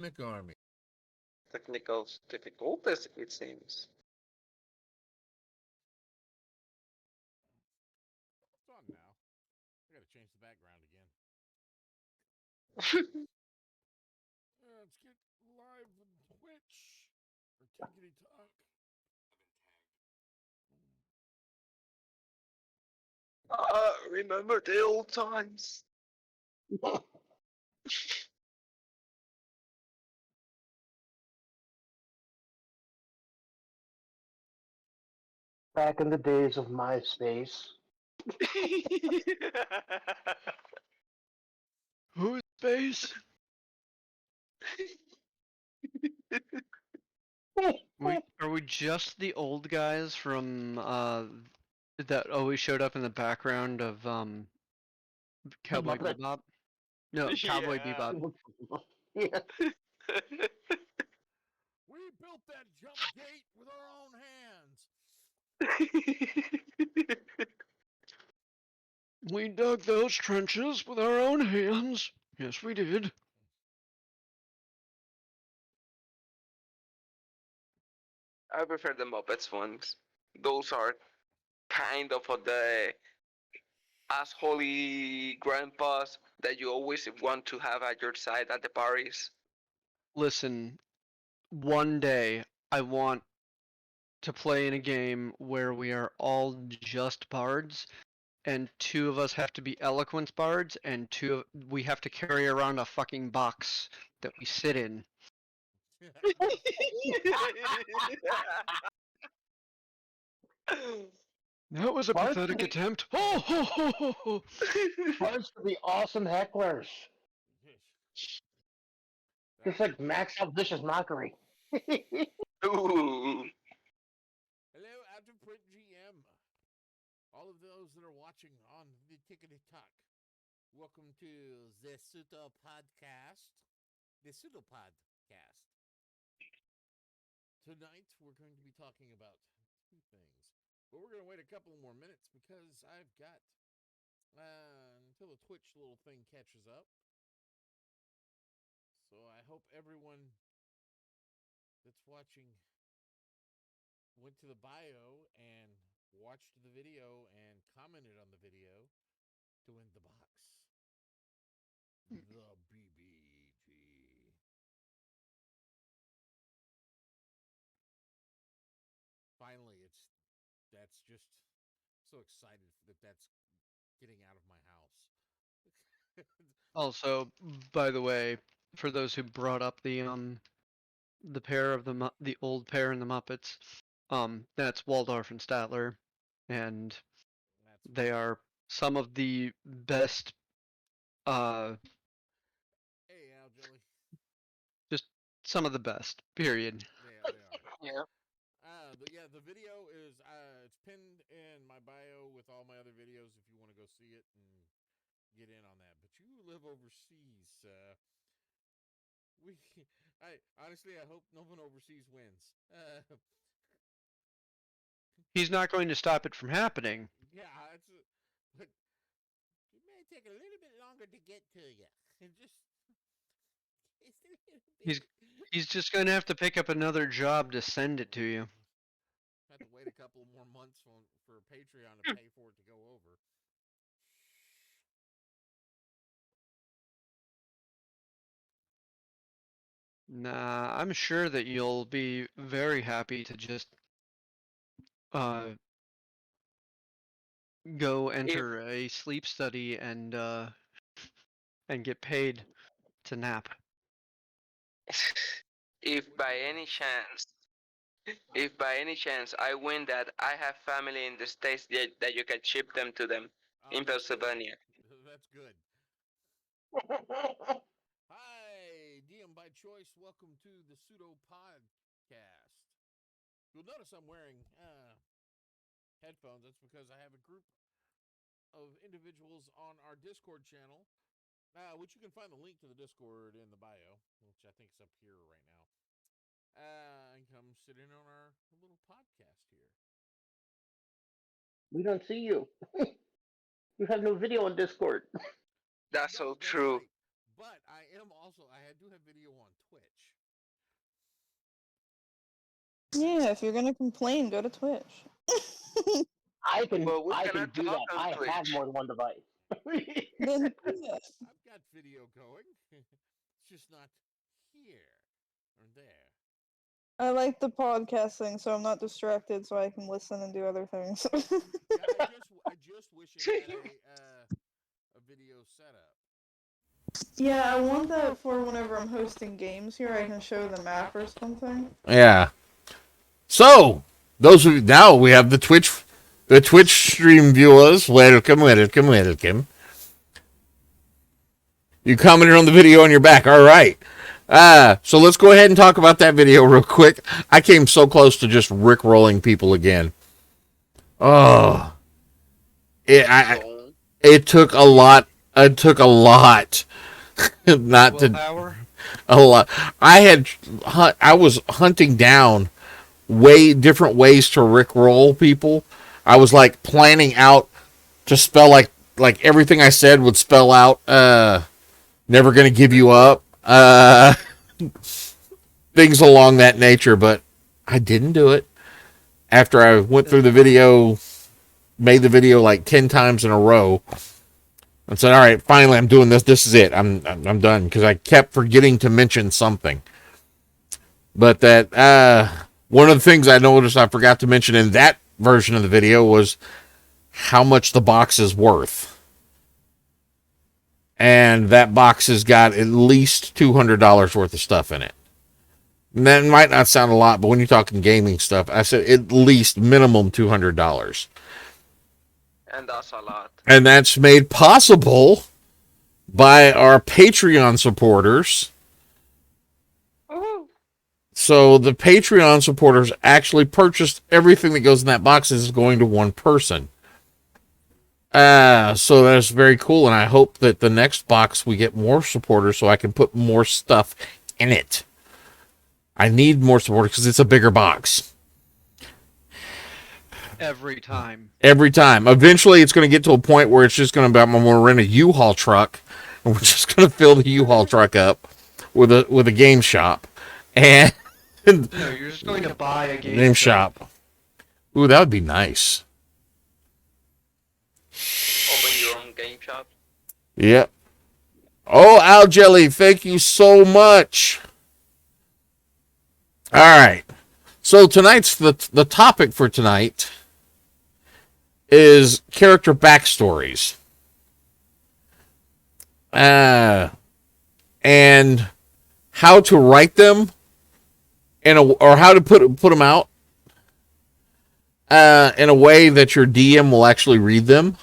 Army. Technical difficulties, it seems. It's on now. I gotta change the background again. Let's get live on Twitch or Tickety Talk. Remember the old times. Back in the days of MySpace. Who's space? Are we just the old guys from that always showed up in the background of Cowboy Muppet. Bebop? No, Cowboy Yeah. Bebop. Yeah. We built that jump gate with our own hands. We dug those trenches with our own hands. Yes, we did. I prefer the Muppets ones. Those are kind of the assholey grandpas that you always want to have at your side at the parties. Listen, one day I want to play in a game where we are all just bards, and two of us have to be eloquence bards, and we have to carry around a fucking box that we sit in. That was a Bards pathetic to be, attempt. Oh, ho, ho, ho, ho. Bards to be awesome hecklers. Just like max out vicious mockery. Ooh. Hello, Out of Print GM. All of those that are watching on the Tickety Talk. Welcome to the Pseudopod-Cast. The Pseudopod-Cast. Tonight we're going to be talking about two things. But we're going to wait a couple more minutes because I've got until the Twitch little thing catches up. So I hope everyone that's watching went to the bio and watched the video and commented on the video to win the box. The BBG. Finally, that's just so excited that that's getting out of my house. Also, by the way, for those who brought up the pair of the old pair in the Muppets, that's Waldorf and Statler, and That's they are some of the best. Hey, Al Jelly. Just some of the best. Period. They are. Yeah. The video is it's pinned in my bio with all my other videos if you want to go see it and get in on that. But you live overseas. We, I hope no one overseas wins. He's not going to stop it from happening. Yeah, but it may take a little bit longer to get to you. It's a little He's bit. he's just going to have to pick up another job to send it to you. Have to wait a couple more months for Patreon to pay for it to go over. Nah, I'm sure that you'll be very happy to just uh go If enter a sleep study and get paid to nap. if Would by be any nice. chance if by any chance I win that, I have family in the States that you can ship them to them Oh, in that's good. Pennsylvania. That's good. Hi, DM by choice. Welcome to the Pseudopod-Cast. You'll notice I'm wearing headphones. That's because I have a group of individuals on our Discord channel, which you can find the link to the Discord in the bio, which I think is up here right now. And come sit in on our little podcast here. We don't see you. You have no video on Discord. That's No, so that's true. right. But I am also I do have video on Twitch. Yeah, if you're gonna complain, go to Twitch. I can But we I can cannot do talk that. on I have Twitch. more than one device. Then yeah. I've got video going. It's just not here or there. I like the podcast thing, so I'm not distracted, so I can listen and do other things. Yeah, I just wish it had a video setup. Yeah, I want that for whenever I'm hosting games here. I can show the map or something. Yeah. So, those of now we have the Twitch stream viewers. Welcome, welcome, welcome. You commented on the video on your back. All right. So let's go ahead and talk about that video real quick. I came so close to just rickrolling people again. Oh, it took a lot. It took a lot. Not to Willpower? a lot. I was hunting down different ways to rickroll people. I was like planning out to spell like everything I said would spell out never gonna give you up. Things along that nature, but I didn't do it. After I went through the video, made the video like 10 times in a row, and said, all right, finally I'm doing this. This is it. I'm done. Because I kept forgetting to mention something. But that one of the things I noticed I forgot to mention in that version of the video was how much the box is worth. And that box has got at least $200 worth of stuff in it. And that might not sound a lot, but when you're talking gaming stuff, I said at least minimum $200. And that's a lot. And that's made possible by our Patreon supporters. So the Patreon supporters actually purchased everything that goes in that box is going to one person. So that's very cool, and I hope that the next box we get more supporters so I can put more stuff in it. I need more supporters because it's a bigger box. Every time. Every time. Eventually, it's going to get to a point where it's just going to be, I'm going to rent a U-Haul truck, and we're just going to fill the U-Haul truck up with a game shop. And No, you're just going to buy a game shop. Ooh, that would be nice. Open your own game shop. Yep. Oh, Al Jelly, thank you so much. All right. So tonight's the topic for tonight is character backstories. And how to write them or how to put them out in a way that your DM will actually read them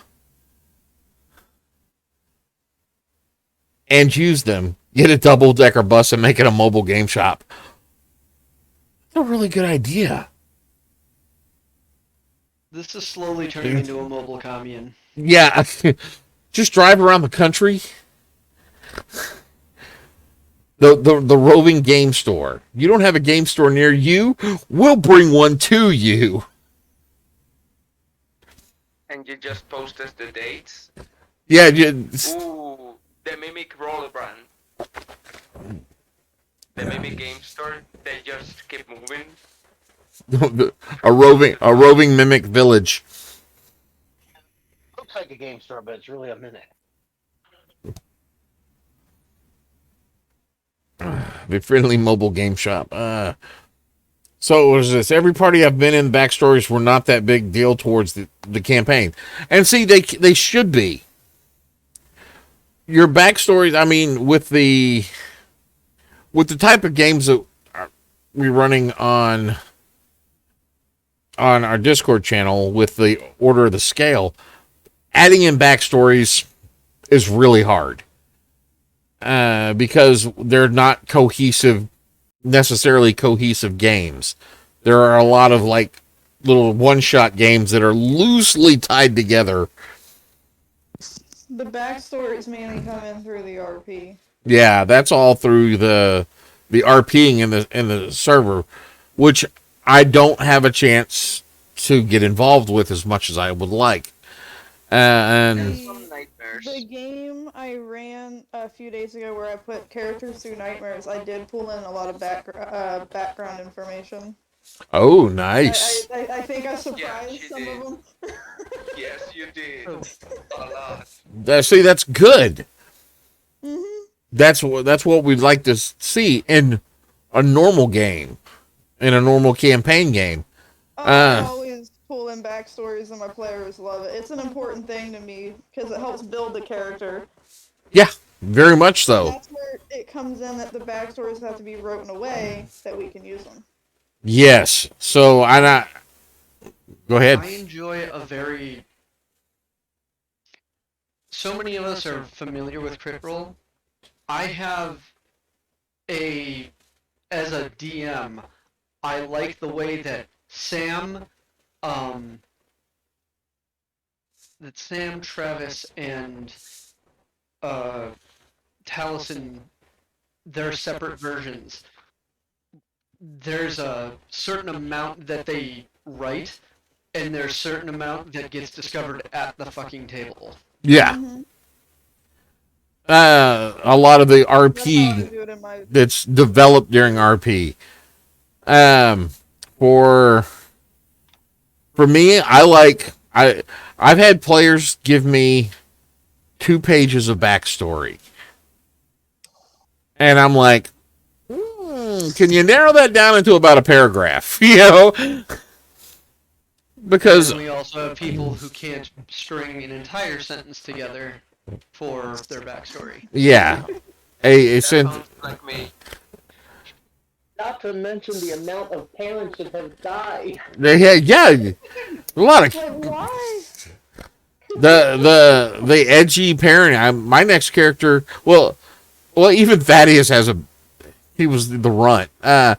and use them. Get a double-decker bus and make it a mobile game shop. That's a really good idea. This is slowly turning into a mobile commune. Yeah, just drive around the country. The roving game store. You don't have a game store near you? We'll bring one to you. And you just post us the dates. Yeah, Ooh, the Mimic Roller Brand. The Mimic Game Store. They just keep moving. a roving mimic village. Looks like a game store, but it's really a minute. The friendly mobile game shop. So what is this? Every party I've been in, backstories were not that big deal towards the campaign. And see, they should be. Your backstories, I mean, with the type of games that we're running on our Discord channel with the Order of the Scale, adding in backstories is really hard. Because they're not necessarily cohesive games. There are a lot of like little one-shot games that are loosely tied together. The backstories mainly come in through the RP. Yeah, that's all through the RPing in the server, which I don't have a chance to get involved with as much as I would like. And Some nightmare. nightmares. The game I ran a few days ago where I put characters through nightmares, I did pull in a lot of background information. Oh, nice. I think I Yeah, surprised she some did. of them. Yes, you did. A lot. See, that's good. Mm-hmm. That's what we'd like to see in a normal game, in a normal campaign game. I always pull in backstories and my players love it. It's an important thing to me because it helps build the character. Yeah, very much so. That's where it comes in that the backstories have to be written away that we can use them. Yes. So I not. Go ahead. I enjoy a very. So many of us are familiar with crit roll. I have as a DM, I like the way that Sam, Travis, and Taliesin, they're separate versions. There's a certain amount that they write, and there's a certain amount that gets discovered at the fucking table. Yeah. Mm-hmm. A lot of the That's how I RP do it in my. that's developed during RP. For me, I've had players give me 2 pages of backstory, and I'm like, can you narrow that down into about a paragraph? You know, because And we also have people who can't string an entire sentence together for their backstory. yeah, That sounds like me. Not to mention the amount of parents that have died. a lot of Like, why? the edgy parent. My next character, well, even Thaddeus he was the runt. I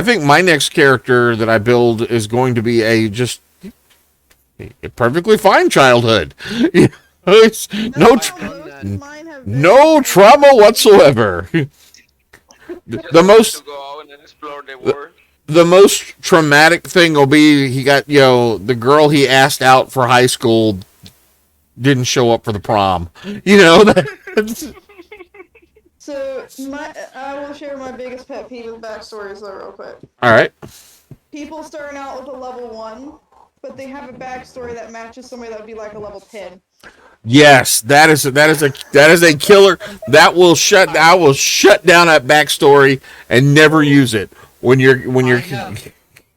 think my next character that I build is going to be a perfectly fine childhood. It's Mine have no trauma whatsoever. Just The want most to go out and explore the world. the most traumatic thing will be he got the girl he asked out for high school didn't show up for the prom. So I will share my biggest pet peeve with backstories though, real quick. All right. People starting out with a level 1, but they have a backstory that matches somebody that would be like a level 10. Yes, that is a killer. I will shut down that backstory and never use it when your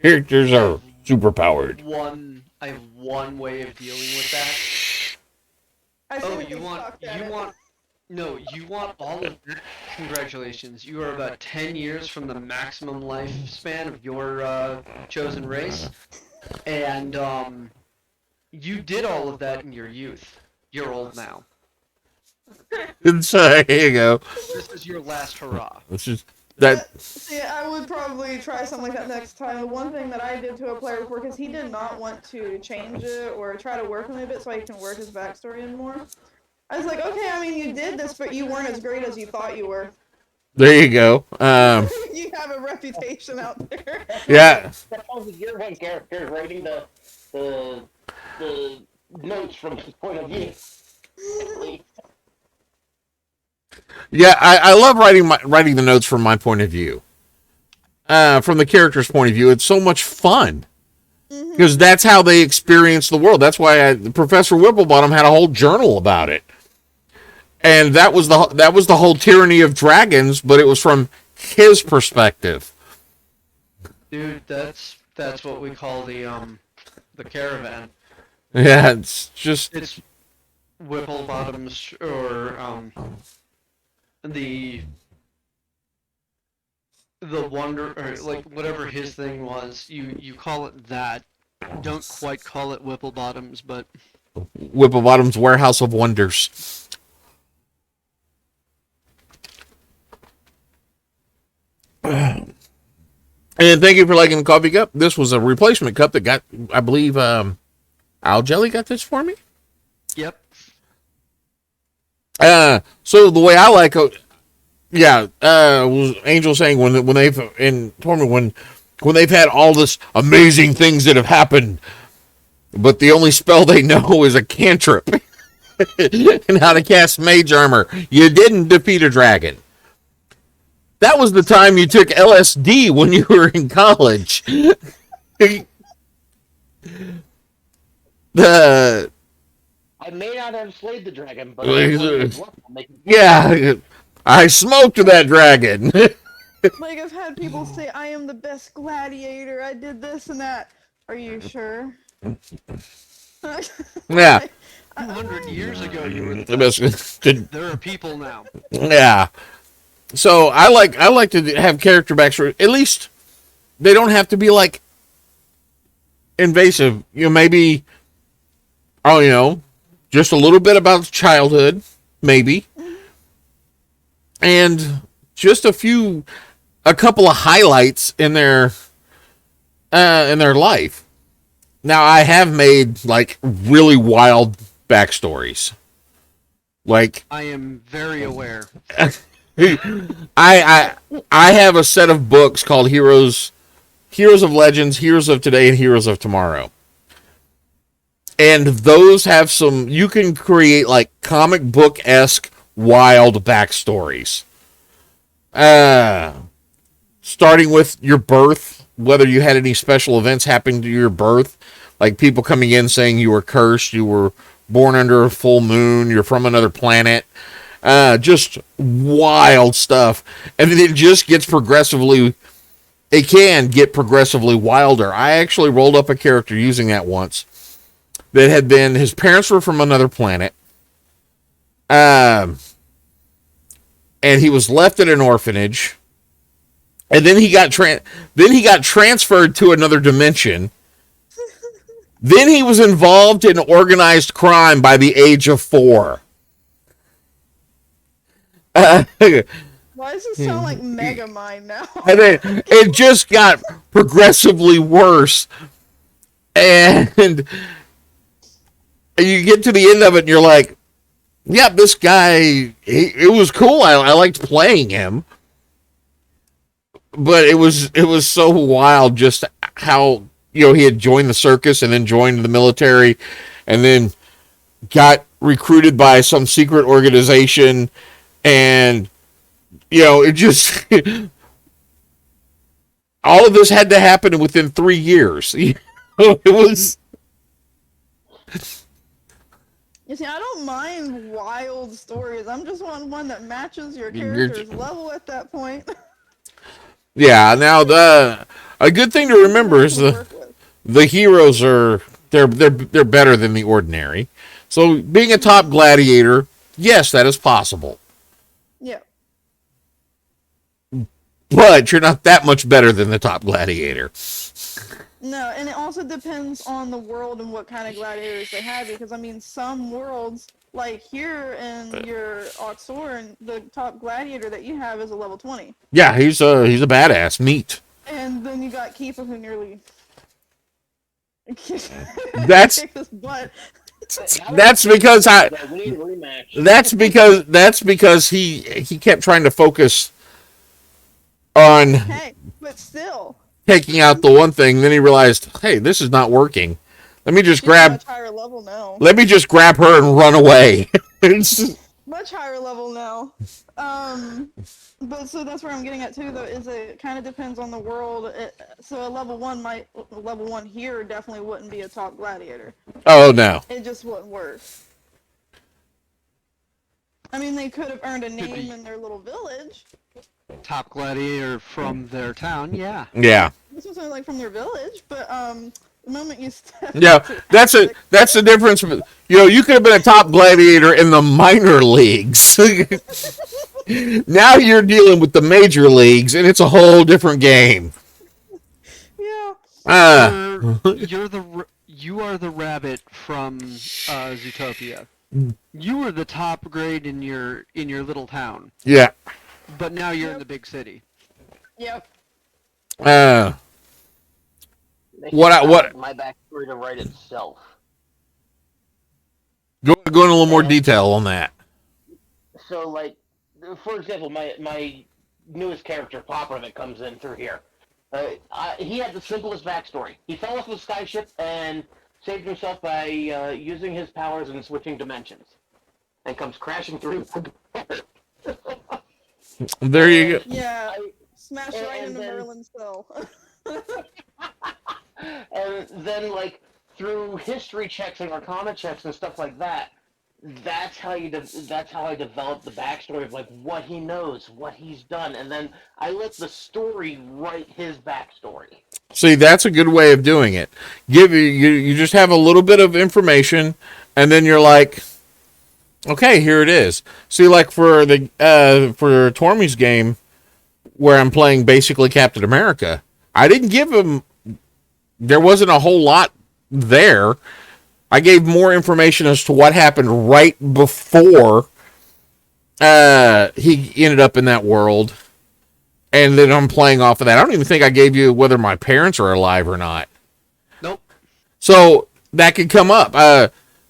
characters are super powered. I have one way of dealing with that. I say Oh, that they sucked at it. you want all of that? Congratulations. You are about 10 years from the maximum lifespan of your chosen race. And you did all of that in your youth. You're old now. And so here you go. This is your last hurrah. This is that. See, I would probably try something like that next time. The one thing that I did to a player before, because he did not want to change it or try to work on it a bit so I can work his backstory in more. I was like, okay, I mean, you did this, but you weren't as great as you thought you were. There you go. You have a reputation out there. Yeah. That's only your one character writing the notes from his point of view. Yeah, I love writing the notes from my point of view. From the character's point of view, it's so much fun. Because that's how they experience the world. That's why Professor Whipplebottom had a whole journal about it. And that was the whole tyranny of dragons, but it was from his perspective. Dude, that's what we call the caravan. Yeah, it's just It's Whipplebottom's or the wonder or like whatever his thing was. You call it that. Don't quite call it Whipplebottom's, but Whipplebottom's Warehouse of Wonders. And thank you for liking the coffee cup. This was a replacement cup that got, I believe, Al Jelly got this for me. yep. So the way I like it, was Angel saying when they've told me when they've had all this amazing things that have happened, but the only spell they know is a cantrip. and how to cast mage armor. You didn't defeat a dragon. That was the time you took LSD when you were in college. The I may not have slayed the dragon, but I was yeah, I smoked that dragon. Like, I've had people say, I am the best gladiator, I did this and that. Are you sure? Yeah. 200 years ago, you were The best. There are people now. Yeah. So I like to have character backstory. At least they don't have to be like invasive. Maybe just a little bit about childhood, maybe, and just a couple of highlights in their life. Now I have made like really wild backstories. Like I am very aware. I have a set of books called Heroes of Legends, Heroes of Today, and Heroes of Tomorrow. And those have you can create like comic book-esque wild backstories. Starting with your birth, whether you had any special events happening to your birth, like people coming in saying you were cursed, you were born under a full moon, you're from another planet. Just wild stuff. And then it can get progressively wilder. I actually rolled up a character using that once that had been, his parents were from another planet. And he was left at an orphanage. And then he got transferred to another dimension. Then he was involved in organized crime by the age of 4. Why does it sound like Megamind now? And then it just got progressively worse. And you get to the end of it and you're like, yeah, this guy, it was cool. I liked playing him. But it was so wild just how, he had joined the circus and then joined the military and then got recruited by some secret organization. And, it just, all of this had to happen within 3 years. It was. You see, I don't mind wild stories. I'm just wanting one that matches your character's level at that point. Yeah, now a good thing to remember is the heroes they're better than the ordinary. So being a top gladiator, yes, that is possible. Yeah. But you're not that much better than the top gladiator. No, and it also depends on the world and what kind of gladiators they have, because, some worlds, like here in your Oxor, the top gladiator that you have is a level 20. Yeah, he's a badass. Meat. And then you got Keeper, who nearly That's kicked his butt. That's because he kept trying to focus on but still taking out the one thing. Then he realized, hey, this is not working. Let me just much higher level now. Let me just grab her and run away. Much higher level now. But so that's where I'm getting at too, though, is it kind of depends on the world. So a level 1 here definitely wouldn't be a top gladiator. Oh no. It just wouldn't work. They could have earned a name in their little village. Top gladiator from their town, yeah. Yeah. This was like from their village, but the moment you step that's the difference. You could have been a top gladiator in the minor leagues. Now you're dealing with the major leagues, and it's a whole different game. Yeah. You are the rabbit from Zootopia. You were the top grade in your little town. Yeah. But now you're in the big city. Yep. What my backstory to write itself. Go into a little more detail on that. So, like, for example, my newest character, Popper, that comes in through here. He had the simplest backstory. He fell off a skyship and saved himself by using his powers and switching dimensions. and comes crashing through the door. There you go. Yeah, smash right and into then- Merlin's cell. And then, like, through history checks and arcana checks and stuff like that, that's how I developed the backstory of like what he knows, what he's done, and then I let the story write his backstory. See, that's a good way of doing it. You just have a little bit of information, and then you're like, okay, here it is. See, like for Tormy's game, where I'm playing basically Captain America, I didn't give him. There wasn't a whole lot there. I gave more information as to what happened right before he ended up in that world, and then I'm playing off of that. I don't even think I gave you whether my parents are alive or not. Nope. So that could come up.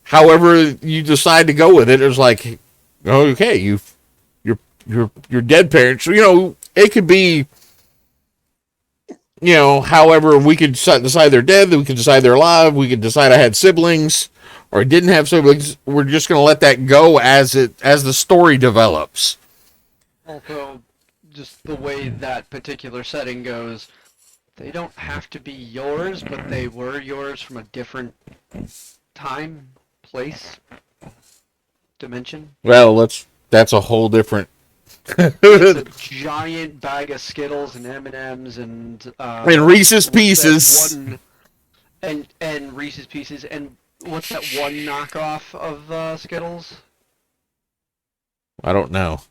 However you decide to go with it, it's like, okay, your dead parents. You know, it could be. You know, however, we could decide they're dead, we could decide they're alive, we could decide I had siblings or I didn't have siblings. We're just going to let that go as the story develops. Also, just the way that particular setting goes, they don't have to be yours, but they were yours from a different time, place, dimension. Well, that's a whole different. It's a giant bag of Skittles and M&Ms and Reese's Pieces. And Reese's Pieces. And what's that one knockoff of Skittles? I don't know.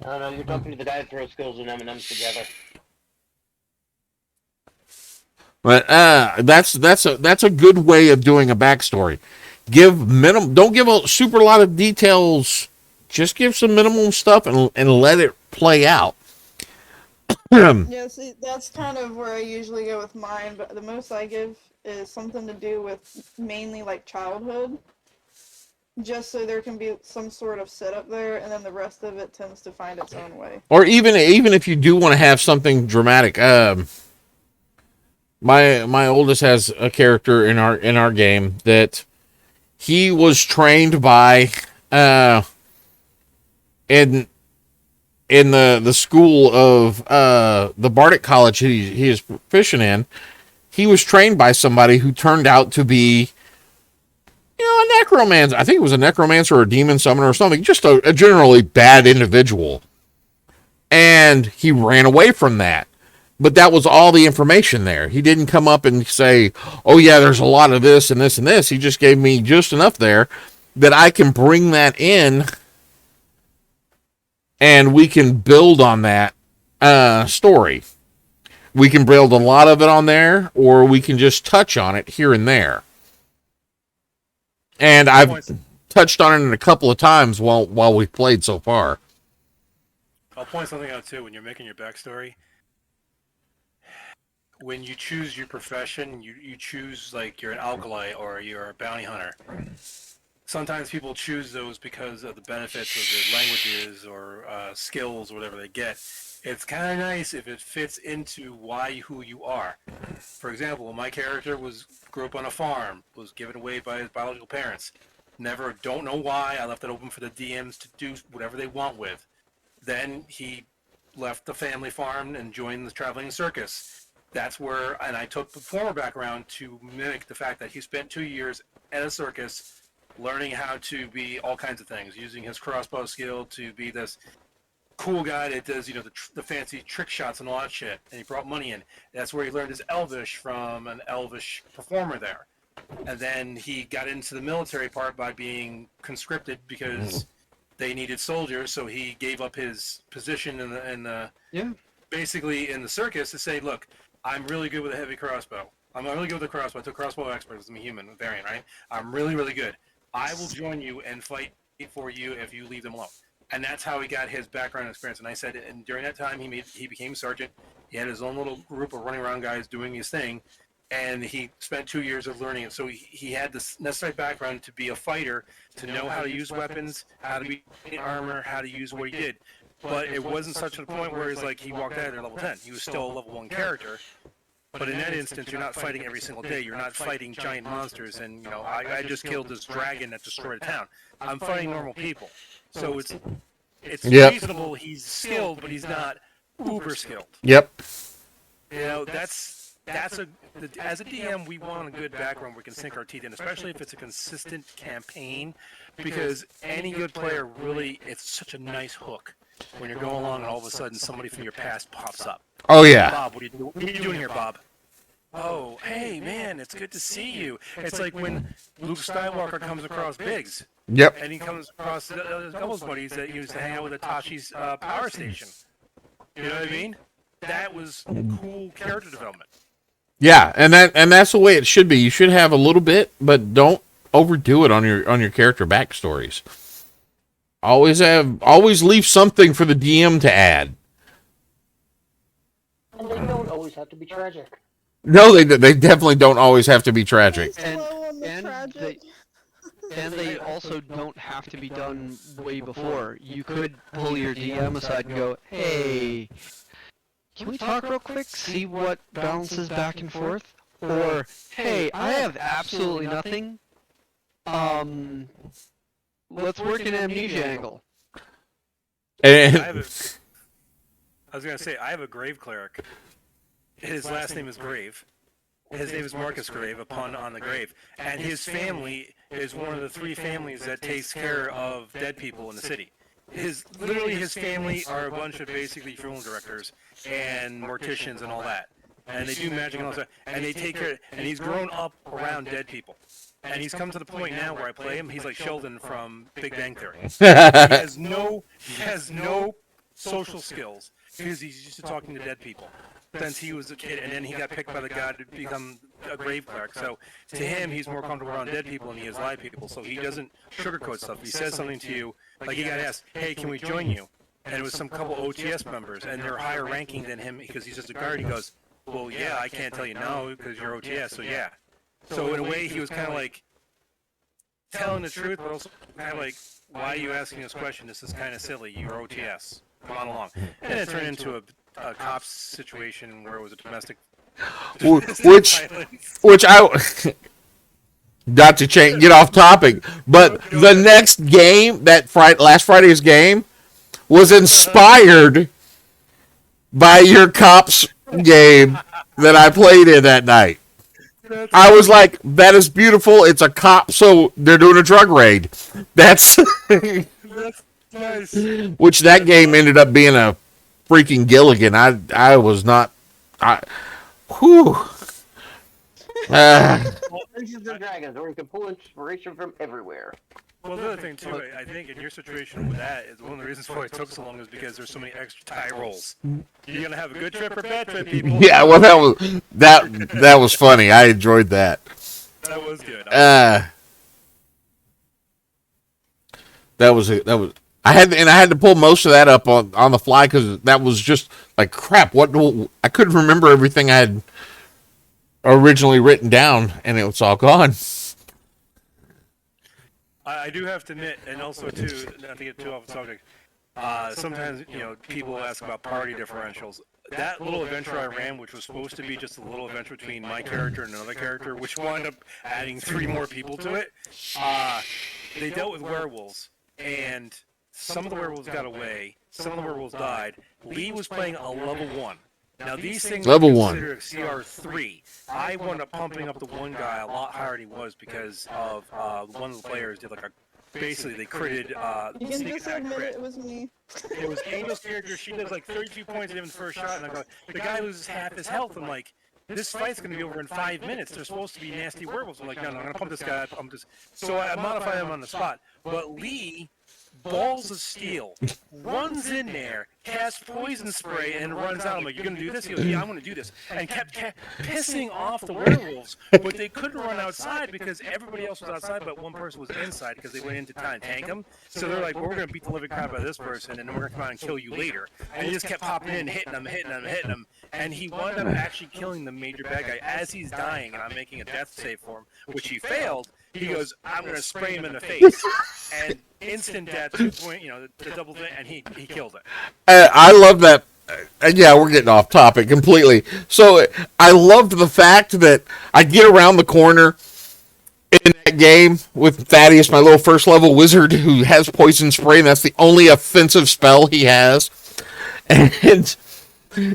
No, you're talking to the guy that throws Skittles and M&Ms together. But that's a good way of doing a backstory. Don't give a super lot of details. Just give some minimum stuff and let it play out. Yeah, see, that's kind of where I usually go with mine, but the most I give is something to do with mainly like childhood. Just so there can be some sort of setup there, and then the rest of it tends to find its own way. Or even if you do want to have something dramatic, my oldest has a character in our game that he was trained by in the school of the Bardic College he is proficient in. He was trained by somebody who turned out to be, you know, a necromancer. I think it was a necromancer or a demon summoner or something. Just a generally bad individual. And he ran away from that. But that was all the information there. He didn't come up and say, oh, yeah, there's a lot of this and this and this. He just gave me just enough there that I can bring that in and we can build on that story. We can build a lot of it on there, or we can just touch on it here and there. And I've touched on it a couple of times while we've played so far. I'll point something out, too, when you're making your backstory. When you choose your profession, you choose, like, you're an alkali or you're a bounty hunter. Sometimes people choose those because of the benefits of their languages or skills or whatever they get. It's kind of nice if it fits into who you are. For example, my character grew up on a farm, was given away by his biological parents. Don't know why. I left it open for the DMs to do whatever they want with. Then he left the family farm and joined the traveling circus. That's where, and I took the former background to mimic the fact that he spent 2 years at a circus learning how to be all kinds of things, using his crossbow skill to be this cool guy that does, the fancy trick shots and all that shit. And he brought money in. That's where he learned his Elvish from an Elvish performer there. And then he got into the military part by being conscripted because they needed soldiers. So he gave up his position basically in the circus to say, look, I'm really good with a heavy crossbow. I'm really good with a crossbow. I took crossbow expert because I'm a human variant, right? I'm really, really good. I will join you and fight for you if you leave them alone. And that's how he got his background experience. And I said, and during that time, he became sergeant. He had his own little group of running around guys doing his thing. And he spent 2 years of learning it. So he had this necessary background to be a fighter, to know how to use weapons, how to be in armor, how to use what he did. But it wasn't such a point where it's like he walked out at level 10. He was still a level 1 character. But in that instance, you're not fighting every single day. You're not fighting giant monsters. And I just killed this dragon that destroyed a town. I'm fighting normal people. So it's Yep. reasonable. He's skilled, but he's not uber skilled. Yep. That's as a DM, we want a good background we can sink our teeth in, especially if it's a consistent campaign, because any good player really, it's such a nice hook when you're going along and all of a sudden somebody from your past pops up. Oh yeah. Bob, what are you doing here, Bob? Oh, hey man, it's good to see you. It's like when Luke Skywalker comes across Biggs. Yep. And he comes across a couple of buddies that used to hang out with at Tashi's power station. You know what I mean? That was cool character development. Yeah, and that's the way it should be. You should have a little bit, but don't overdo it on your character backstories. Always leave something for the DM to add. And they don't always have to be tragic. No, they definitely don't always have to be tragic. Slow on the tragic. And they also don't have to be done way before. You could pull your DM aside and go, hey, can we talk real quick? See what bounces back and forth? Or, hey, I have absolutely nothing. Let's work an amnesia angle. And I was going to say, I have a grave cleric. His last name is Grave. His name is Marcus Grave, a pun on the grave. And his family is one of the 3 families that takes care of dead people in the city. Literally his family are a bunch of basically funeral directors and morticians and all that. And they do magic and all that. And they take care, and he's grown up around dead people. And he's come to the point now where I play him, he's like Sheldon from Big Bang Theory. He has no social skills because he's used to talking to dead people since he was a kid, and then he got picked by the god to become a grave cleric. So to him, he's more comfortable around dead people than he is live people. So he doesn't sugarcoat stuff. He says something to you, like he got asked, "Hey, can we join you?" And it was some couple OTS members, and they're higher ranking than him because he's just a guard. He goes, "Well, yeah, I can't tell you no because you're OTS, so yeah." So in a way, he was kind of like telling the truth, but also kind of like, "Why are you asking this question? This is kind of silly. You're OTS. Come on along." And it turned into a cops situation where it was a domestic which I not to get off topic, but the next game, that last Friday's game, was inspired by your cops game that I played in that night. I was like, that is beautiful. It's a cop, so they're doing a drug raid. That's nice. Which that game ended up being a freaking Gilligan. I was not. Whew. Dungeons and Dragons, where you can pull inspiration from everywhere. Well, the other thing too, I think in your situation with that is one of the reasons why it took so long is because there's so many extra tie rolls. You're gonna have a good trip or bad trip, people. Yeah, well, that was funny. I enjoyed that. That was good. That was. I had to pull most of that up on the fly because that was just like crap. I couldn't remember everything I had originally written down, and it was all gone. I do have to admit, and also too, not to get too off the subject. Sometimes people ask about party differentials. That little adventure I ran, which was supposed to be just a little adventure between my character and another character, which wound up adding 3 more people to it. They dealt with werewolves, and some of the werewolves got away. Some of the werewolves died. Lee was playing a level 1. Now these things level are 1. considered CR3. I wound up pumping up the one guy a lot higher than he was because of one of the players did basically they critted You can sneak just attack admit crit. it was me. It was Angel's character. She does like 32 points in the first shot, and I go, the guy loses half his health. I'm like, this fight's gonna be over in 5 minutes. They're supposed to be nasty werewolves. I'm like, no, I'm gonna pump this guy. So I modify him on the spot. But Lee, balls of steel, runs in there, casts poison spray, and runs out. I'm like, you're gonna do this? He goes, yeah, I'm gonna do this. And kept pissing off the werewolves, but they couldn't run outside because everybody else was outside, but one person was inside because they went in to try and tank him. So they're like, well, we're gonna beat the living crap out of this person, and then we're gonna come out and kill you later. And he just kept popping in, hitting him, and he wound up actually killing the major bad guy as he's dying, and I'm making a death save for him, which he failed. He goes, I'm gonna spray him in the face, and instant death, 2 point, the double thing, and he killed it. I love that. yeah, we're getting off topic completely. So I loved the fact that I get around the corner in that game with Thaddeus, my little first level wizard who has poison spray, and that's the only offensive spell he has. And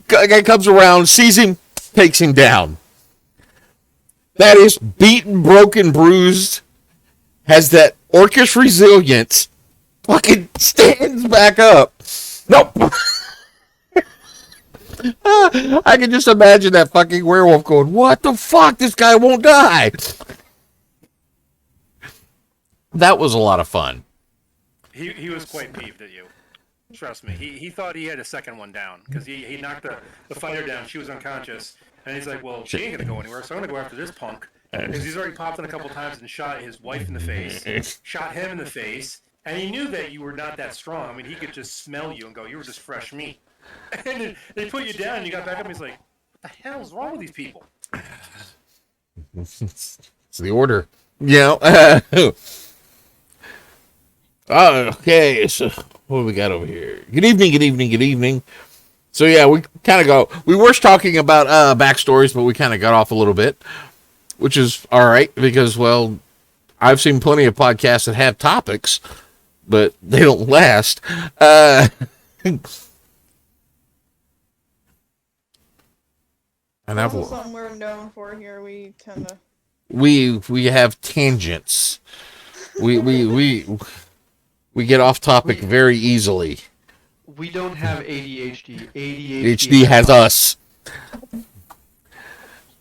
guy comes around, sees him, takes him down. Thaddeus, beaten, broken, bruised, has that orcish resilience, fucking stands back up. Nope. I can just imagine that fucking werewolf going, what the fuck? This guy won't die. That was a lot of fun. He was quite peeved at you. Trust me. He thought he had a second one down because he knocked the fighter down. She was unconscious. And he's like, well, she ain't going to go anywhere, so I'm going to go after this punk. Because he's already popped in a couple times and shot his wife in the face, shot him in the face, and he knew that you were not that strong. I mean, he could just smell you and go, you were just fresh meat. And then they put you down, and you got back up, and he's like, what the hell is wrong with these people? It's the order. You know? Okay, so what do we got over here? Good evening, good evening, good evening. So yeah, we kind of we were talking about backstories, but we kind of got off a little bit, which is all right because, well, I've seen plenty of podcasts that have topics, but they don't last. And That's something we're known for here. We tend to. We have tangents. We get off topic very easily. We don't have ADHD. ADHD has us.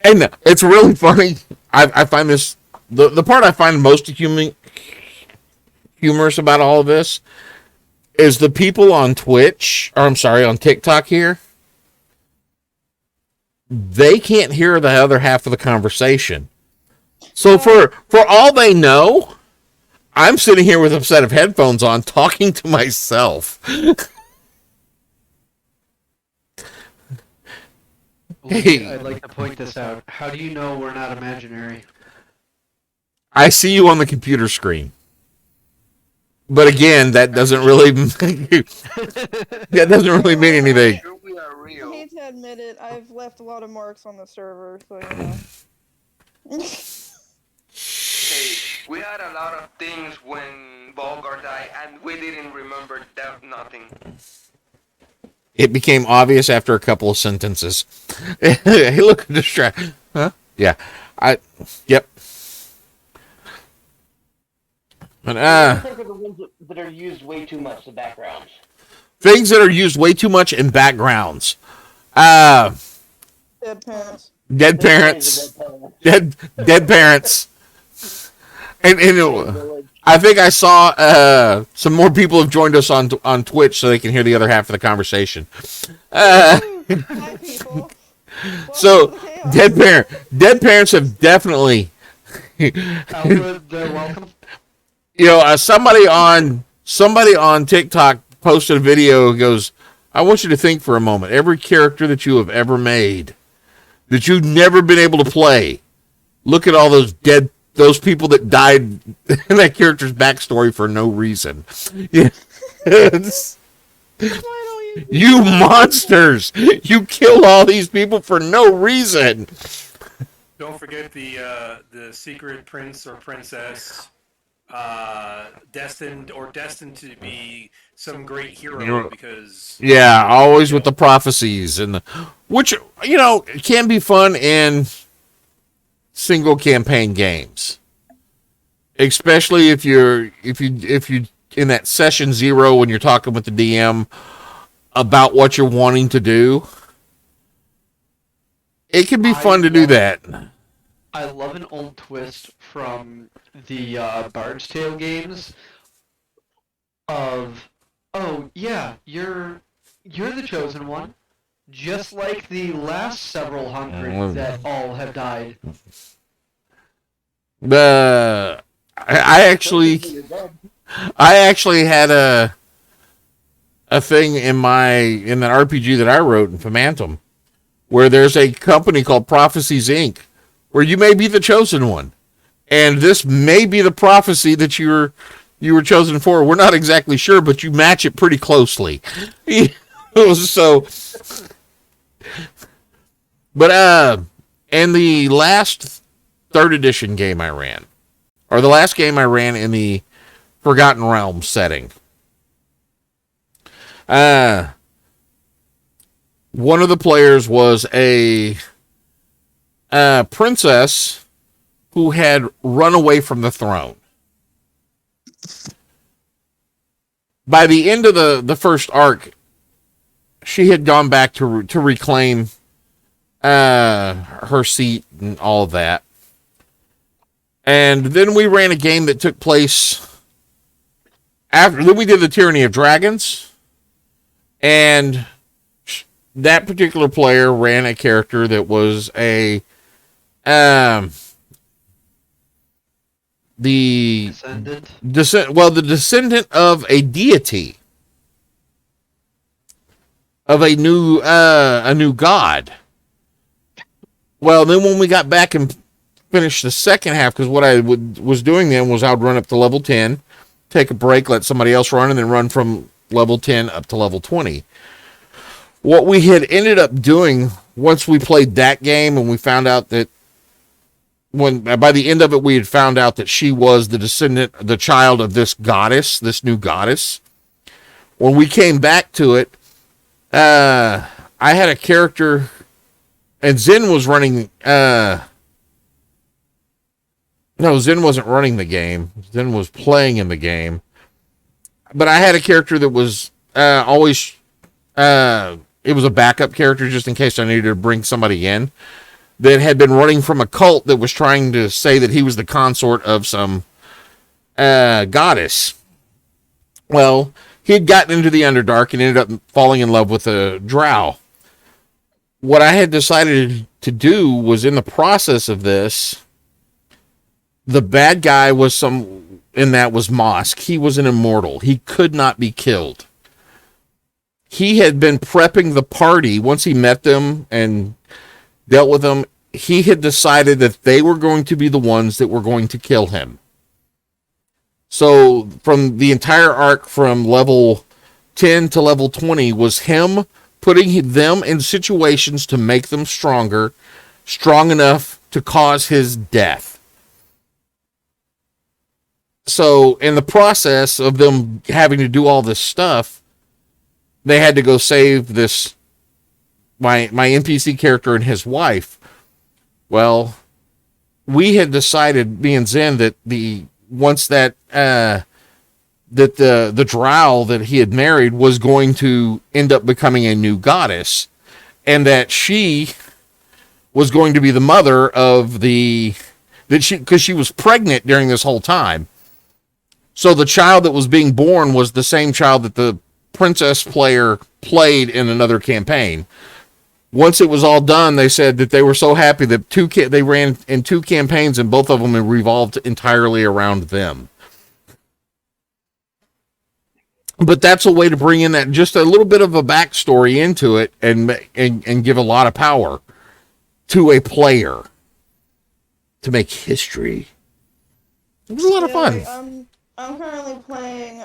And it's really funny. I find this the part I find most humorous about all of this is the people on on TikTok here. They can't hear the other half of the conversation. So for all they know, I'm sitting here with a set of headphones on talking to myself. Hey, I'd like to point this out. How do you know we're not imaginary? I see you on the computer screen. But again, that doesn't really mean anything. We are I real. hate to admit it, I've left a lot of marks on the server, so you know. Hey, we had a lot of things when Volgar died, and we didn't remember that nothing. It became obvious after a couple of sentences. He looked distracted. Huh? Yeah. Yep. But, Those are the ones that are used way too much, the backgrounds. things that are used way too much in backgrounds. Dead parents. Dead parents. Dead parents. And I think I saw some more people have joined us on Twitch so they can hear the other half of the conversation. Hi, people. So dead parents have definitely. Alfred, welcome. You know, somebody on TikTok posted a video. Goes, I want you to think for a moment. Every character that you have ever made, that you've never been able to play. Look at all those people that died in that character's backstory for no reason. Yes. You monsters! You killed all these people for no reason. Don't forget the secret prince or princess, destined to be some great hero because yeah, always with the prophecies which can be fun in single campaign games, especially if you in that session 0 when you're talking with the DM about what you're wanting to do. It can be fun to do that. I love an old twist from the Bard's Tale games of, oh yeah, you're the chosen one, just like the last several hundred that all have died. I actually had a thing in the RPG that I wrote in Phantom, where there's a company called Prophecies Inc., where you may be the chosen one, and this may be the prophecy that you were chosen for. We're not exactly sure, but you match it pretty closely. So But in the last 3rd edition game I ran, or the last game I ran in the Forgotten Realms setting, one of the players was a princess who had run away from the throne. By the end of the first arc, she had gone back to reclaim her seat and all of that. And then we ran a game that took place after. Then we did the Tyranny of Dragons, and that particular player ran a character that was the descendant of a deity, of a new god. Well, then when we got back and finished the second half, because what I was doing then was I would run up to level 10, take a break, let somebody else run, and then run from level 10 up to level 20. What we had ended up doing once we played that game, and we found out that by the end of it, we had found out that she was the child of this goddess, this new goddess. When we came back to it, I had a character, and Zen was running. No, Zen wasn't running the game. Zen was playing in the game. But I had a character that was always. It was a backup character just in case I needed to bring somebody in, that had been running from a cult that was trying to say that he was the consort of some goddess. Well, he had gotten into the Underdark and ended up falling in love with a drow. What I had decided to do was, in the process of this, the bad guy was was Mosk. He was an immortal. He could not be killed. He had been prepping the party. Once he met them and dealt with them, he had decided that they were going to be the ones that were going to kill him. So from the entire arc from level 10 to level 20 was him putting them in situations to make them stronger, strong enough to cause his death. So in the process of them having to do all this stuff, they had to go save my NPC character and his wife. Well, we had decided, me and Zen, that the drow that he had married was going to end up becoming a new goddess, and that she was going to be the mother of because she was pregnant during this whole time. So the child that was being born was the same child that the princess player played in another campaign. Once it was all done, they said that they were so happy that they ran in 2 campaigns, and both of them revolved entirely around them. But that's a way to bring in that just a little bit of a backstory into it, and give a lot of power to a player to make history. It was a lot of fun. I'm currently playing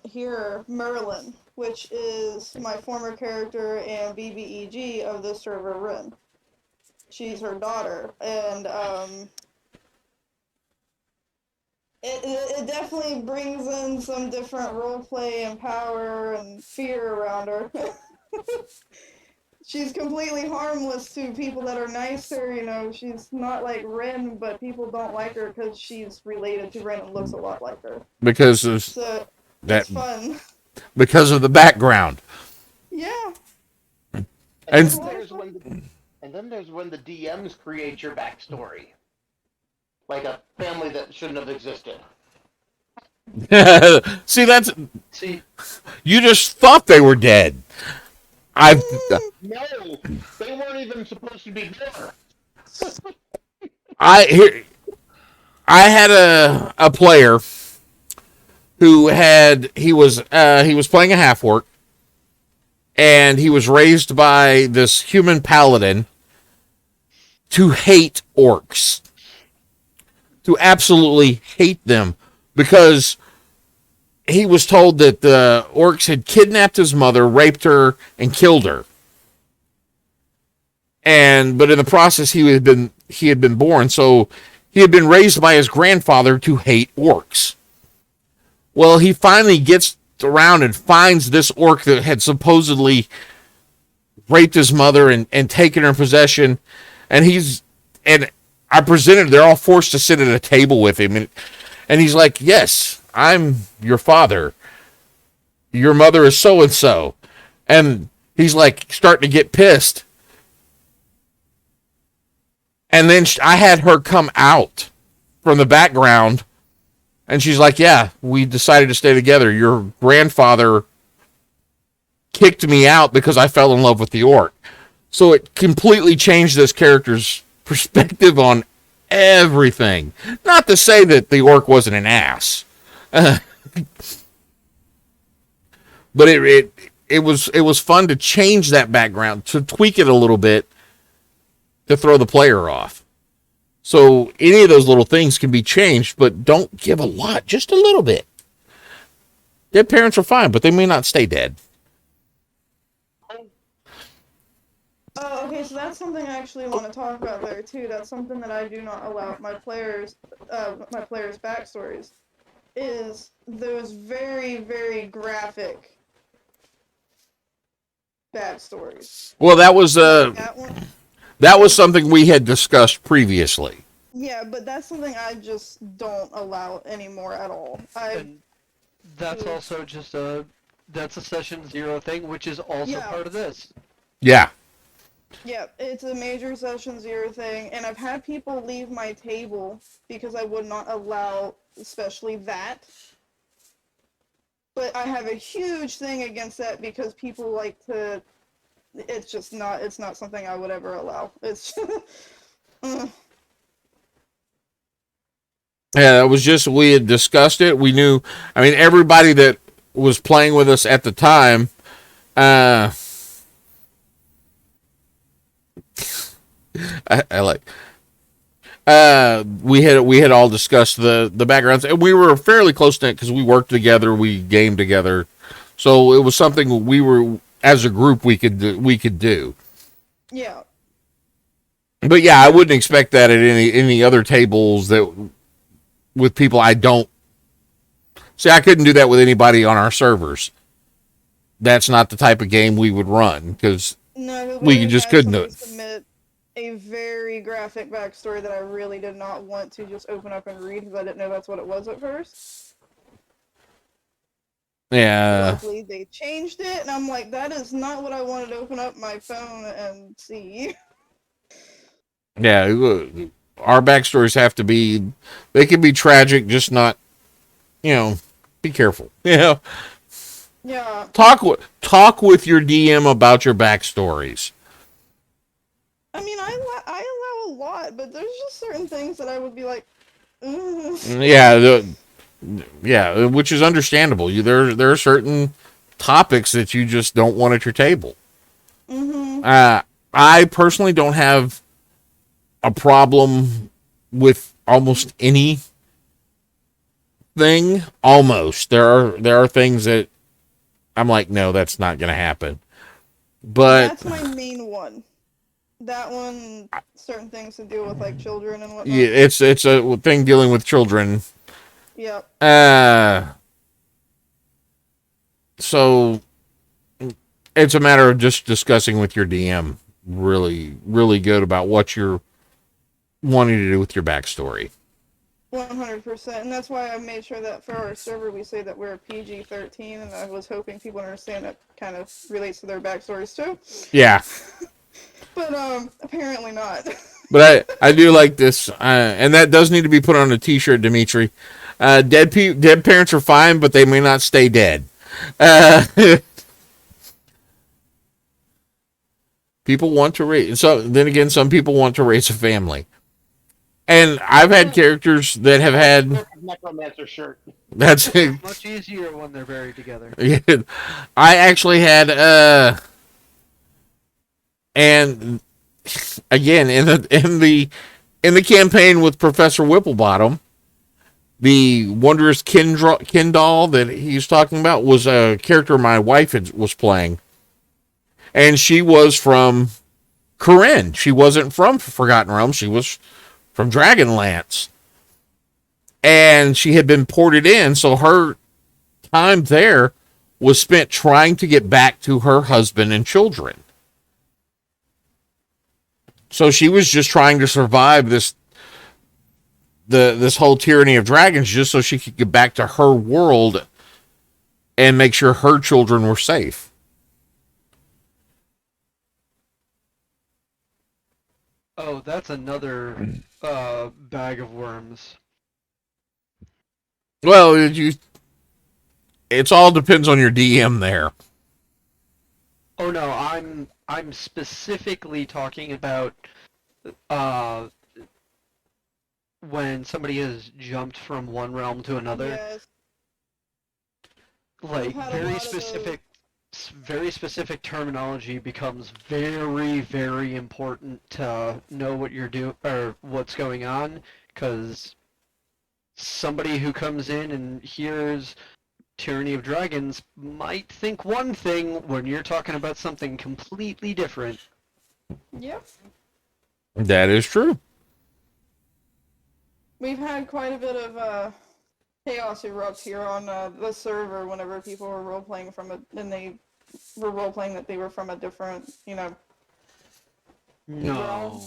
here Merlin, which is my former character and BBEG of the server Rin. She's her daughter, and it definitely brings in some different roleplay and power and fear around her. She's completely harmless to people that are nicer, she's not like Rin, but people don't like her because she's related to Rin and looks a lot like her. Because of it's fun. Because of the background. Yeah. And then there's when the DMs create your backstory. Like a family that shouldn't have existed. See, you just thought they were dead. No, they weren't even supposed to be there. I had a player who he was playing a half-orc, and he was raised by this human paladin to hate orcs, to absolutely hate them, because he was told that the orcs had kidnapped his mother, raped her, and killed her. but in the process he had been born, so he had been raised by his grandfather to hate orcs. Well, he finally gets around and finds this orc that had supposedly raped his mother and taken her in possession, and I presented, they're all forced to sit at a table with him, and he's like, yes, I'm your father. Your mother is so and so. And he's like starting to get pissed. And then I had her come out from the background, and she's like, yeah, we decided to stay together. Your grandfather kicked me out because I fell in love with the orc. So it completely changed this character's perspective on everything. Not to say that the orc wasn't an ass. But it was fun to change that background, to tweak it a little bit, to throw the player off. So any of those little things can be changed, but don't give a lot, just a little bit. Dead parents are fine, but they may not stay dead. Oh, okay, so that's something I actually want to talk about there too. That's something that I do not allow my players' backstories, is those very, very graphic backstories. Well, that was That one. that was something we had discussed previously. Yeah, but that's something I just don't allow anymore at all. And that's also just that's a session 0 thing, which is also part of this. Yeah. Yeah, it's a major session 0 thing, and I've had people leave my table because I would not allow, especially that. But I have a huge thing against that because people like to. It's not something I would ever allow. It's. Yeah, it was just, we had discussed it. We knew, I mean, everybody that was playing with us at the time, we had all discussed the backgrounds, and we were fairly close to it because we worked together, we gamed together, so it was something we were, as a group, we could do. Yeah. But yeah, I wouldn't expect that at any other tables that with people I don't see. I couldn't do that with anybody on our servers. That's not the type of game we would run because we just couldn't do it. Submit a very graphic backstory that I really did not want to just open up and read because I didn't know that's what it was at first. Yeah. Luckily, they changed it, and I'm like, that is not what I wanted to open up my phone and see. Yeah, our backstories have to be, they can be tragic, just not, be careful. Yeah. Talk with your DM about your backstories. I mean, I allow a lot, but there's just certain things that I would be like, Yeah, which is understandable. There are certain topics that you just don't want at your table. Mm-hmm. I personally don't have a problem with almost any thing. Almost. There are things that I'm like, no, that's not going to happen. But that's my main one. That one, certain things to deal with, like children and whatnot. Yeah, it's a thing dealing with children. Yep. So it's a matter of just discussing with your DM really, really good about what you're wanting to do with your backstory. 100%, and that's why I made sure that for our server we say that we're PG-13, and I was hoping people understand that kind of relates to their backstories too. Yeah. But apparently not. But I do like this, and that does need to be put on a T-shirt, Dimitri. Dead parents are fine, but they may not stay dead. People want to raise. So then again, some people want to raise a family, and I've had characters that have had necromancer shirt. That's much easier when they're buried together. Yeah, I actually had and again in the campaign with Professor Whipplebottom, the wondrous Kindall that he's talking about was a character my wife was playing, and she was from Corinne. She wasn't from Forgotten Realms. She was from Dragonlance. And she had been ported in, so her time there was spent trying to get back to her husband and children. So she was just trying to survive this whole tyranny of dragons just so she could get back to her world and make sure her children were safe. Oh, that's another bag of worms. Well, it's all depends on your DM there. Oh no, I'm specifically talking about when somebody has jumped from one realm to another. Yes. Like had a lot of very specific terminology becomes very, very important to know what you're doing or what's going on, because somebody who comes in and hears Tyranny of Dragons might think one thing when you're talking about something completely different. Yep. That is true. We've had quite a bit of chaos erupt here on the server whenever people were role playing and they were role playing that they were from a different, No.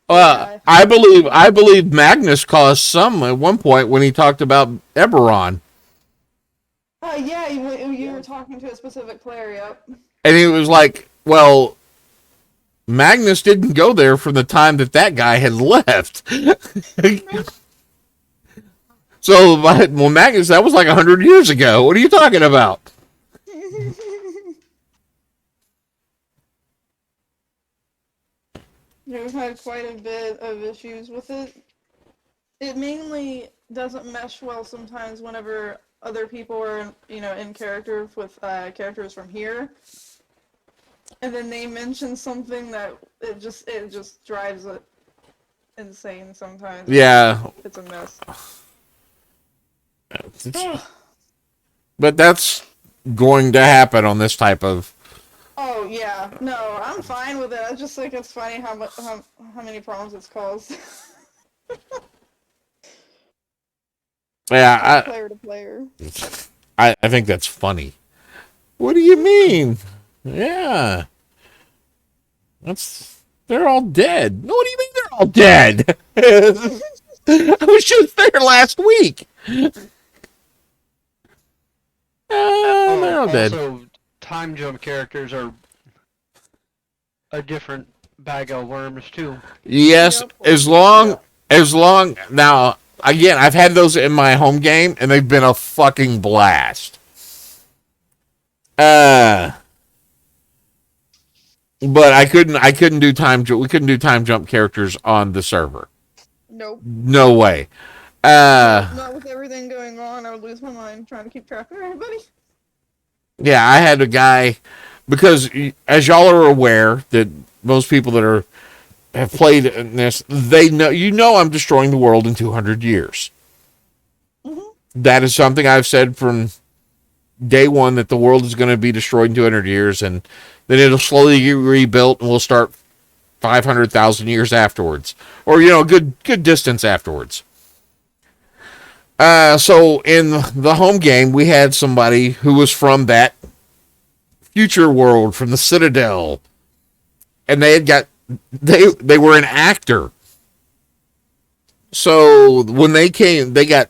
Yeah. I believe Magnus caused some at one point when he talked about Eberron. Yeah, you were talking to a specific player, yep. And he was like, well, Magnus didn't go there from the time that guy had left. So, well, Magnus, that was like 100 years ago. What are you talking about? We've had quite a bit of issues with it. It mainly doesn't mesh well sometimes whenever other people are, in character with characters from here, and then they mention something that it just drives it insane sometimes. Yeah. It's a mess. But that's going to happen on this type of. Oh yeah, no, I'm fine with it. I just think it's funny how many problems it's caused. Yeah, player to player. I think that's funny. What do you mean? Yeah, they're all dead. No, what do you mean they're all dead? I was just there last week. They're all dead. Also, time jump characters are a different bag of worms too. Yes, Yep. as long now. Again, I've had those in my home game, and they've been a fucking blast. But I couldn't do time. We couldn't do time jump characters on the server. Nope. No way. Not with everything going on. I would lose my mind trying to keep track of everybody. Yeah, I had a guy because, as y'all are aware, that most people that have played in this, they know I'm destroying the world in 200 years. Mm-hmm. That is something I've said from day one, that the world is going to be destroyed in 200 years, and then it'll slowly get rebuilt, and we'll start 500,000 years afterwards, or good distance afterwards. So in the home game, we had somebody who was from that future world, from the Citadel, and they were an actor. So when they came, they got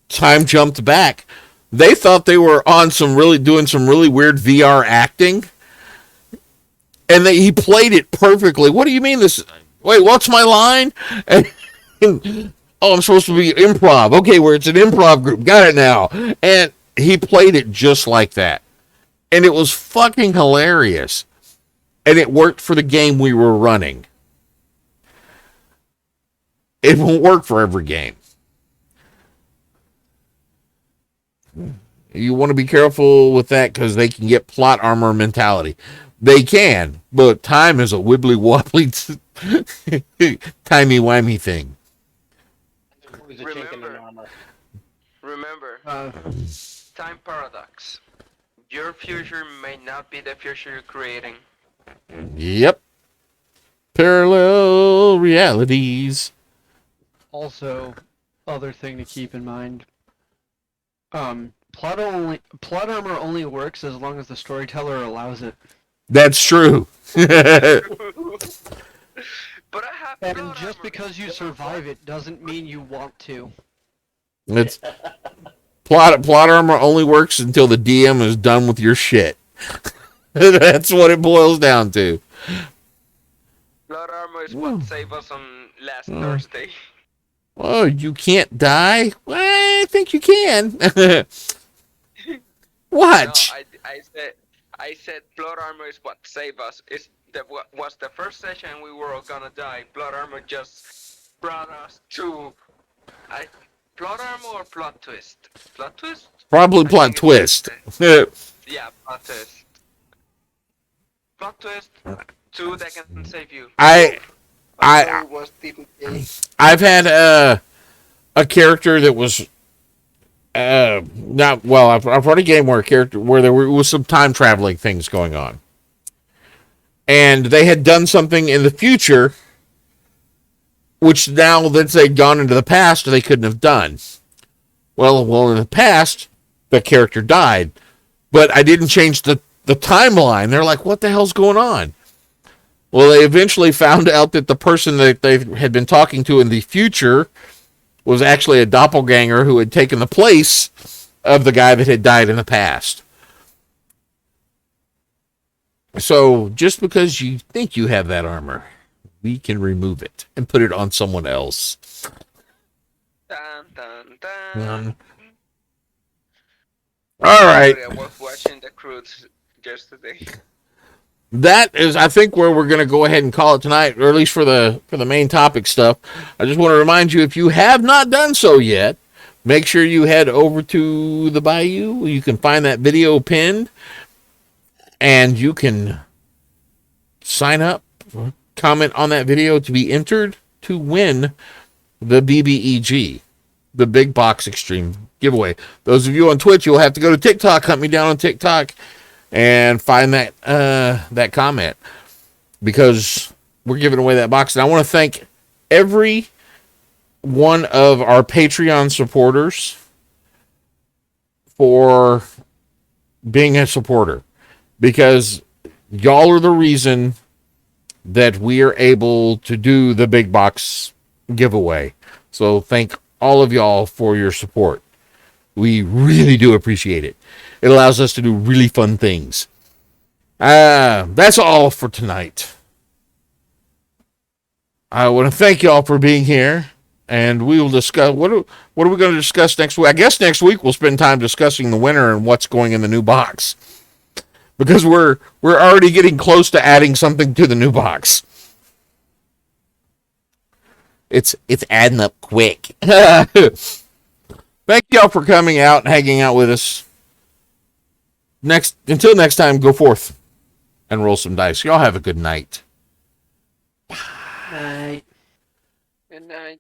time jumped back. They thought they were on doing some really weird VR acting, and he played it perfectly. What do you mean this? Wait, what's my line? And oh, I'm supposed to be improv. Okay, where it's an improv group. Got it now. And he played it just like that. And it was fucking hilarious. And it worked for the game we were running. It won't work for every game. You want to be careful with that, because they can get plot armor mentality. They can, but time is a wibbly wobbly, timey-wimey thing. Remember, time paradox. Your future may not be the future you're creating. Yep. Parallel realities. Also, other thing to keep in mind. Plot armor only works as long as the storyteller allows it. That's true. But I have And plot just armor. because you survive it doesn't mean you want to. It's plot armor only works until the DM is done with your shit. That's what it boils down to. Plot armor is what saved us on last Thursday. Oh, you can't die? Well, I think you can. Watch. No, I said plot armor is what saved us. Was the first session we were all gonna die. Plot armor just brought us to plot armor or plot twist? Plot twist? Probably I plot think twist. Yeah, plot twist. Plot twist. Two that can save you. Was I've had a character that was not well. I've run a game where there was some time traveling things going on, and they had done something in the future, which now that they'd gone into the past, they couldn't have done. Well, in the past, the character died, but I didn't change the timeline. They're like, "What the hell's going on?" Well, they eventually found out that the person that they had been talking to in the future was actually a doppelganger who had taken the place of the guy that had died in the past. So just because you think you have that armor, we can remove it and put it on someone else. Dun, dun, dun. All right. Sorry, I was watching the Croods yesterday. That is, I think, where we're going to go ahead and call it tonight, or at least for the main topic stuff. I just want to remind you, if you have not done so yet, make sure you head over to the Bayou. You can find that video pinned, and you can sign up, comment on that video to be entered to win the BBEG, the Big Box Extreme giveaway. Those of you on Twitch, you'll have to go to TikTok, hunt me down on TikTok, and find that comment, because we're giving away that box. And I want to thank every one of our Patreon supporters for being a supporter, because y'all are the reason that we are able to do the big box giveaway. So thank all of y'all for your support. We really do appreciate it. It allows us to do really fun things. That's all for tonight. I want to thank y'all for being here, and we will discuss what are we going to discuss next week. I guess next week we'll spend time discussing the winner and what's going in the new box, because we're already getting close to adding something to the new box. It's adding up quick. Thank y'all for coming out and hanging out with us. Until next time, go forth and roll some dice. Y'all have a good night. Night. Good night.